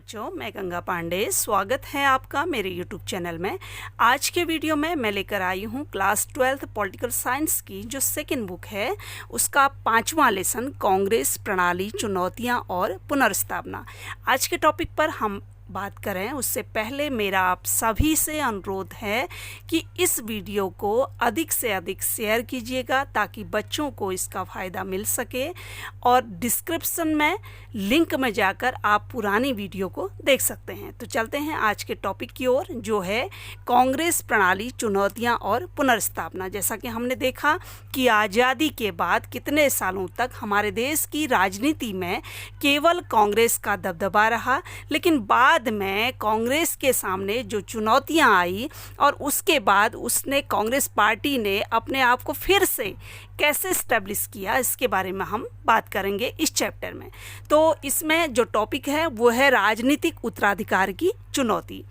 बच्चों, मैं गंगा पांडे। स्वागत है आपका मेरे YouTube चैनल में। आज के वीडियो में मैं लेकर आई हूँ क्लास 12th पॉलिटिकल साइंस की जो सेकंड बुक है, उसका 5वां लेसन कांग्रेस प्रणाली, चुनौतियाँ और पुनर्स्थापना। आज के टॉपिक पर हम बात करें उससे पहले मेरा आप सभी से अनुरोध है कि इस वीडियो को अधिक से अधिक शेयर कीजिएगा ताकि बच्चों को इसका फ़ायदा मिल सके, और डिस्क्रिप्शन में लिंक में जाकर आप पुरानी वीडियो को देख सकते हैं। तो चलते हैं आज के टॉपिक की ओर, जो है कांग्रेस प्रणाली, चुनौतियां और पुनर्स्थापना। जैसा कि हमने देखा कि आज़ादी के बाद कितने सालों तक हमारे देश की राजनीति में केवल कांग्रेस का दबदबा रहा, लेकिन बाद में कांग्रेस के सामने जो चुनौतियां आई और उसके बाद उसने कांग्रेस पार्टी ने अपने आप को फिर से कैसे स्टैब्लिश किया, इसके बारे में हम बात करेंगे इस चैप्टर में। तो इसमें जो टॉपिक है वो है राजनीतिक उत्तराधिकार की चुनौती।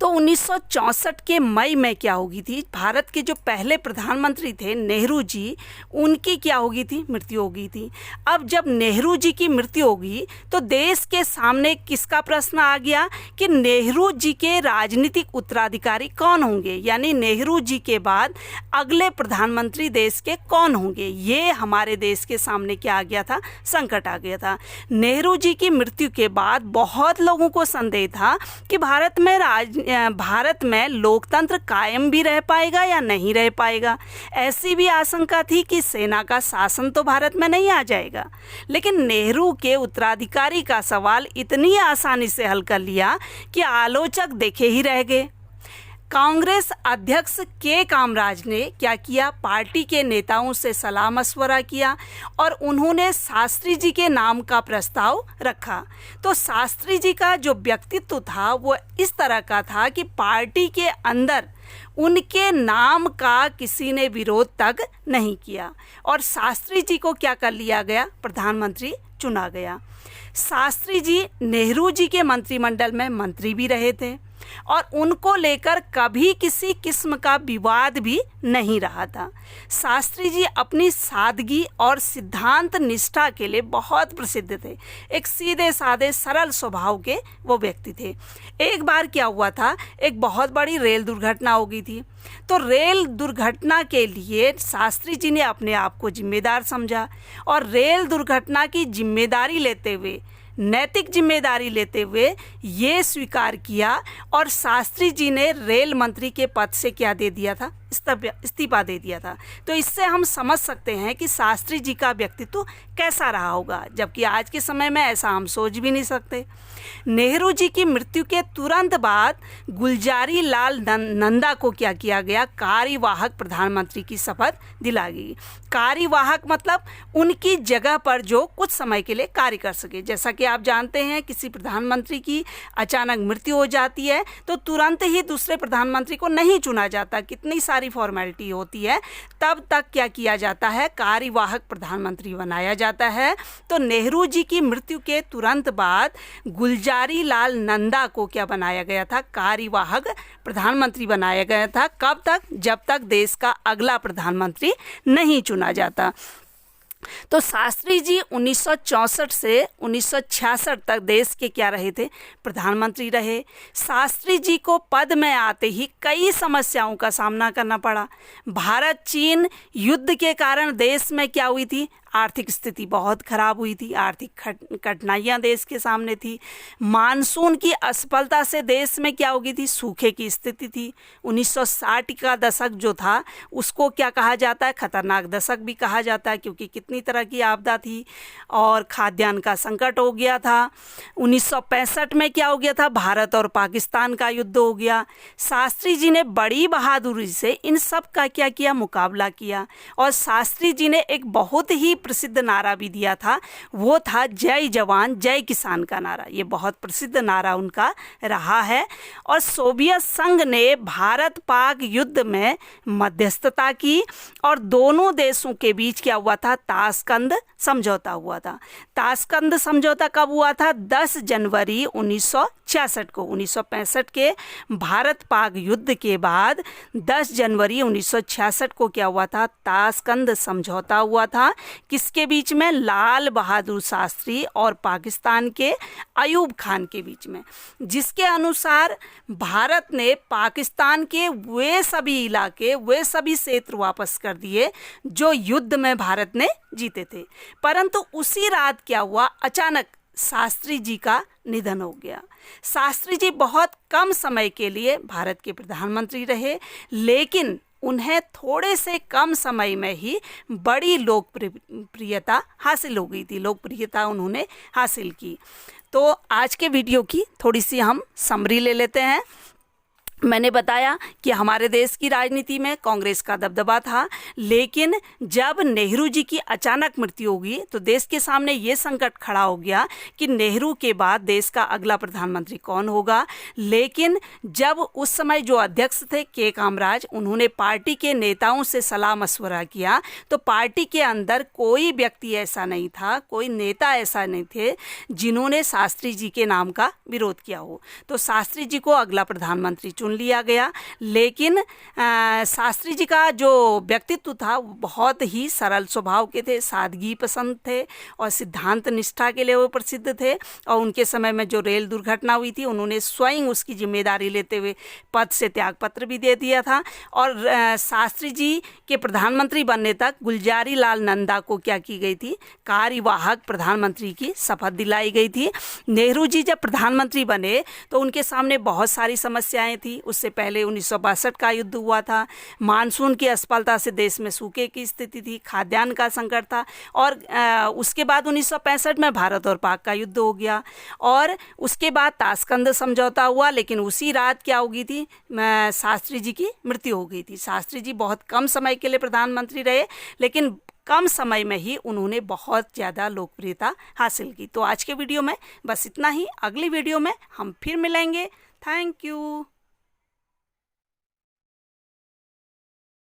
तो 1964 के मई में क्या होगी थी, भारत के जो पहले प्रधानमंत्री थे नेहरू जी, उनकी क्या होगी थी, मृत्यु हो गई थी। अब जब नेहरू जी की मृत्यु होगी तो देश के सामने किसका प्रश्न आ गया कि नेहरू जी के राजनीतिक उत्तराधिकारी कौन होंगे, यानी नेहरू जी के बाद अगले प्रधानमंत्री देश के कौन होंगे। ये हमारे देश के सामने क्या आ गया था, संकट आ गया था। नेहरू जी की मृत्यु के बाद बहुत लोगों को संदेह था कि भारत में लोकतंत्र कायम भी रह पाएगा या नहीं रह पाएगा। ऐसी भी आशंका थी कि सेना का शासन तो भारत में नहीं आ जाएगा। लेकिन नेहरू के उत्तराधिकारी का सवाल इतनी आसानी से हल कर लिया कि आलोचक देखे ही रह गए। कांग्रेस अध्यक्ष के कामराज ने क्या किया, पार्टी के नेताओं से सलाह मशवरा किया और उन्होंने शास्त्री जी के नाम का प्रस्ताव रखा। तो शास्त्री जी का जो व्यक्तित्व था वो इस तरह का था कि पार्टी के अंदर उनके नाम का किसी ने विरोध तक नहीं किया और शास्त्री जी को क्या कर लिया गया, प्रधानमंत्री चुना गया। शास्त्री जी नेहरू जी के मंत्रिमंडल में मंत्री भी रहे थे और उनको लेकर कभी किसी किस्म का विवाद भी नहीं रहा था। शास्त्री जी अपनी सादगी और सिद्धांत निष्ठा के लिए बहुत प्रसिद्ध थे। एक सीधे साधे सरल स्वभाव के वो व्यक्ति थे। एक बार क्या हुआ था, एक बहुत बड़ी रेल दुर्घटना हो गई थी। तो रेल दुर्घटना के लिए शास्त्री जी ने अपने आप को जिम्मेदार समझा और रेल दुर्घटना की जिम्मेदारी लेते हुए, नैतिक जिम्मेदारी लेते हुए ये स्वीकार किया और शास्त्री जी ने रेल मंत्री के पद से क्या दे दिया था, इस्तीफा दे दिया था। तो इससे हम समझ सकते हैं कि शास्त्री जी का व्यक्तित्व कैसा रहा होगा, जबकि आज के समय में ऐसा हम सोच भी नहीं सकते। नेहरू जी की मृत्यु के तुरंत बाद गुलजारी लाल नंदा को क्या किया गया, कार्यवाहक प्रधानमंत्री की शपथ दिला गई। कार्यवाहक मतलब उनकी जगह पर जो कुछ समय के लिए कार्य कर सके। जैसा कि आप जानते हैं किसी प्रधानमंत्री की अचानक मृत्यु हो जाती है तो तुरंत ही दूसरे प्रधानमंत्री को नहीं चुना जाता, कितनी सारी फॉर्मेलिटी होती है। तब तक क्या किया जाता है, कार्यवाहक प्रधानमंत्री बनाया जाता है। तो नेहरू जी की मृत्यु के तुरंत बाद गुलजारी लाल नंदा को क्या बनाया गया था, कार्यवाहक प्रधानमंत्री बनाया गया था। कब तक, जब तक देश का अगला प्रधानमंत्री नहीं चुना जाता। तो शास्त्री जी 1964 से 1966 तक देश के क्या रहे थे, प्रधानमंत्री रहे। शास्त्री जी को पद में आते ही कई समस्याओं का सामना करना पड़ा। भारत चीन युद्ध के कारण देश में क्या हुई थी, आर्थिक स्थिति बहुत खराब हुई थी, आर्थिक कठिनाइयाँ देश के सामने थी। मानसून की असफलता से देश में क्या हो गई थी, सूखे की स्थिति थी। 1960 का दशक जो था उसको क्या कहा जाता है, खतरनाक दशक भी कहा जाता है, क्योंकि कितनी तरह की आपदा थी और खाद्यान्न का संकट हो गया था। 1965 में क्या हो गया था, भारत और पाकिस्तान का युद्ध हो गया। शास्त्री जी ने बड़ी बहादुरी से इन सब का क्या किया, मुकाबला किया। और शास्त्री जी ने एक बहुत ही प्रसिद्ध नारा भी दिया था, वो था जय जवान जय किसान का नारा। ये बहुत प्रसिद्ध नारा उनका रहा है। और सोवियत संघ ने भारत पाक युद्ध में मध्यस्थता की और दोनों देशों के बीच क्या हुआ था, ताशकंद समझौता हुआ था। ताशकंद समझौता कब हुआ था, 10 जनवरी 1966 को। 1965 के भारत पाक युद्ध के बाद 10 जनवरी 1966 को क्या हुआ था, ताशकंद समझौता हुआ था किसके बीच में? लाल बहादुर शास्त्री और पाकिस्तान के अयूब खान के बीच में, जिसके अनुसार भारत ने पाकिस्तान के वे सभी इलाके, वे सभी क्षेत्र वापस कर दिए जो युद्ध में भारत ने जीते थे। परंतु उसी रात क्या हुआ, अचानक शास्त्री जी का निधन हो गया। शास्त्री जी बहुत कम समय के लिए भारत के प्रधानमंत्री रहे, लेकिन उन्हें थोड़े से कम समय में ही बड़ी लोकप्रियता हासिल हो गई थी, लोकप्रियता उन्होंने हासिल की। तो आज के वीडियो की थोड़ी सी हम समरी ले लेते हैं। मैंने बताया कि हमारे देश की राजनीति में कांग्रेस का दबदबा था, लेकिन जब नेहरू जी की अचानक मृत्यु होगी तो देश के सामने ये संकट खड़ा हो गया कि नेहरू के बाद देश का अगला प्रधानमंत्री कौन होगा। लेकिन जब उस समय जो अध्यक्ष थे के कामराज, उन्होंने पार्टी के नेताओं से सलाह मशवरा किया तो पार्टी के अंदर कोई व्यक्ति ऐसा नहीं था, कोई नेता ऐसा नहीं थे जिन्होंने शास्त्री जी के नाम का विरोध किया हो। तो शास्त्री जी को अगला प्रधानमंत्री चुन लिया गया। लेकिन शास्त्री जी का जो व्यक्तित्व था वो बहुत ही सरल स्वभाव के थे, सादगी पसंद थे और सिद्धांत निष्ठा के लिए वो प्रसिद्ध थे। और उनके समय में जो रेल दुर्घटना हुई थी, उन्होंने स्वयं उसकी जिम्मेदारी लेते हुए पद से त्यागपत्र भी दे दिया था। और शास्त्री जी के प्रधानमंत्री बनने तक गुलजारी लाल नंदा को क्या की गई थी, कार्यवाहक प्रधानमंत्री की शपथ दिलाई गई थी। नेहरू जी जब प्रधानमंत्री बने तो उनके सामने बहुत सारी समस्याएं थी। उससे पहले 1962 का युद्ध हुआ था, मानसून की असफलता से देश में सूखे की स्थिति थी, खाद्यान्न का संकट था। और उसके बाद 1965 में भारत और पाक का युद्ध हो गया और उसके बाद ताशकंद समझौता हुआ। लेकिन उसी रात क्या हो गई थी, शास्त्री जी की मृत्यु हो गई थी। शास्त्री जी बहुत कम समय के लिए प्रधानमंत्री रहे, लेकिन कम समय में ही उन्होंने बहुत ज़्यादा लोकप्रियता हासिल की। तो आज के वीडियो में बस इतना ही। अगली वीडियो में हम फिर मिलेंगे। Thank you.